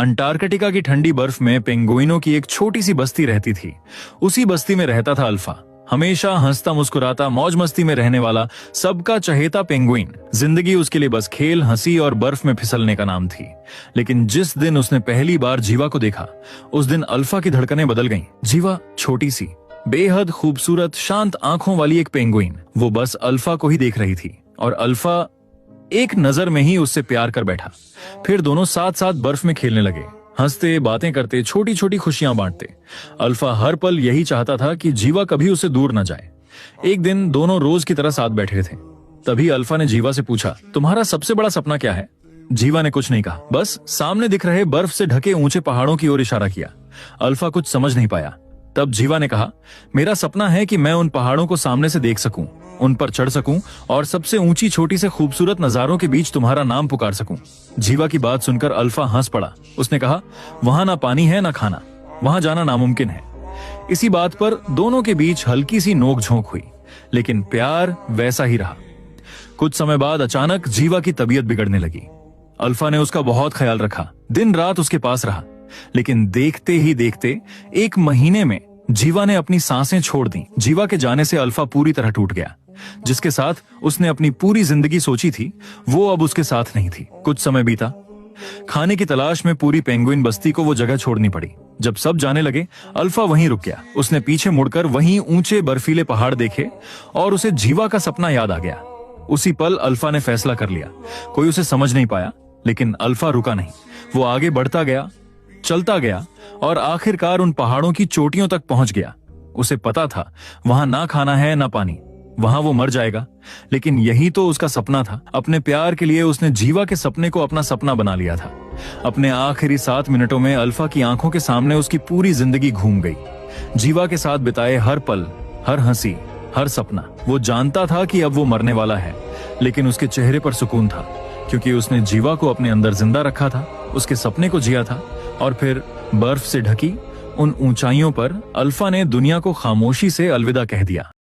Antarctica की ठंडी बर्फ में पेंगुइनों की एक छोटी सी बस्ती रहती थी। उसी बस्ती में रहता था अल्फा, हमेशा हंसता मुस्कुराता मौज मस्ती में रहने वाला सबका चहेता पेंगुइन। जिंदगी उसके लिए बस खेल, हंसी और बर्फ में फिसलने का नाम थी। लेकिन जिस दिन उसने पहली बार जीवा को देखा, उस दिन अल्फा की धड़कनें बदल गईं। जीवा छोटी सी, बेहद खूबसूरत, शांत आंखों वाली एक पेंगुइन, वो बस अल्फा को ही देख रही थी और अल्फा एक नजर में ही उससे प्यार कर बैठा। फिर दोनों साथ साथ बर्फ में खेलने लगे, हंसते, बातें करते, छोटी छोटी खुशियां बांटते। अल्फा हर पल यही चाहता था कि जीवा कभी उसे दूर न जाए। एक दिन दोनों रोज की तरह साथ बैठे थे। तभी अल्फा ने जीवा से पूछा, तुम्हारा सबसे बड़ा सपना क्या है? जीवा ने कुछ नहीं कहा, बस सामने दिख रहे बर्फ से ढके ऊंचे पहाड़ों की ओर इशारा किया। अल्फा कुछ समझ नहीं पाया। तब जीवा ने कहा, मेरा सपना है कि मैं उन पहाड़ों को सामने से देख सकूं, उन पर चढ़ सकूं और सबसे ऊंची छोटी से खूबसूरत नजारों के बीच तुम्हारा नाम पुकार सकूं। जीवा की बात सुनकर अल्फा हंस पड़ा। उसने कहा, वहां ना पानी है ना खाना, वहां जाना नामुमकिन है। इसी बात पर दोनों के बीच हल्की सी नोक-झोंक हुई, लेकिन प्यार वैसा ही रहा। कुछ समय बाद अचानक जीवा की तबीयत बिगड़ने लगी। अल्फा ने उसका बहुत ख्याल रखा, दिन रात उसके पास रहा। लेकिन देखते ही देखते 1 महीने में जीवा ने अपनी सांसें छोड़ दी। जीवा के जाने से अल्फा पूरी तरह टूट गया। जिसके साथ उसने अपनी पूरी जिंदगी सोची थी, वो अब उसके साथ नहीं थी। कुछ समय बीता। खाने की तलाश में पूरी पेंगुइन बस्ती को वो जगह छोड़नी पड़ी। जब सब जाने लगे, अल्फा वहीं रुक गया। उसने पीछे मुड़कर वहीं ऊंचे बर्फीले पहाड़ देखे और उसे जीवा का सपना याद आ गया। उसी पल अल्फा ने फैसला कर लिया। कोई उसे समझ नहीं पाया, लेकिन अल्फा रुका नहीं। वो आगे बढ़ता गया, चलता गया और आखिरकार उन पहाड़ों की चोटियों तक पहुंच गया। उसे पता था वहां ना खाना है ना पानी, वहां वो मर जाएगा। लेकिन यही तो उसका सपना था। अपने प्यार के लिए उसने जीवा के सपने को अपना सपना बना लिया था। अपने आखिरी 7 मिनटों में अल्फा की आंखों के सामने उसकी पूरी जिंदगी घूम गई। जीवा के साथ बिताए हर पल, हर हंसी, हर सपना। वो जानता था कि अब वो मरने वाला है, लेकिन उसके चेहरे पर सुकून था, क्योंकि उसने जीवा को अपने अंदर जिंदा रखा था, उसके सपने को जिया था। और फिर बर्फ से ढकी उन ऊंचाइयों पर अल्फा ने दुनिया को खामोशी से अलविदा कह दिया।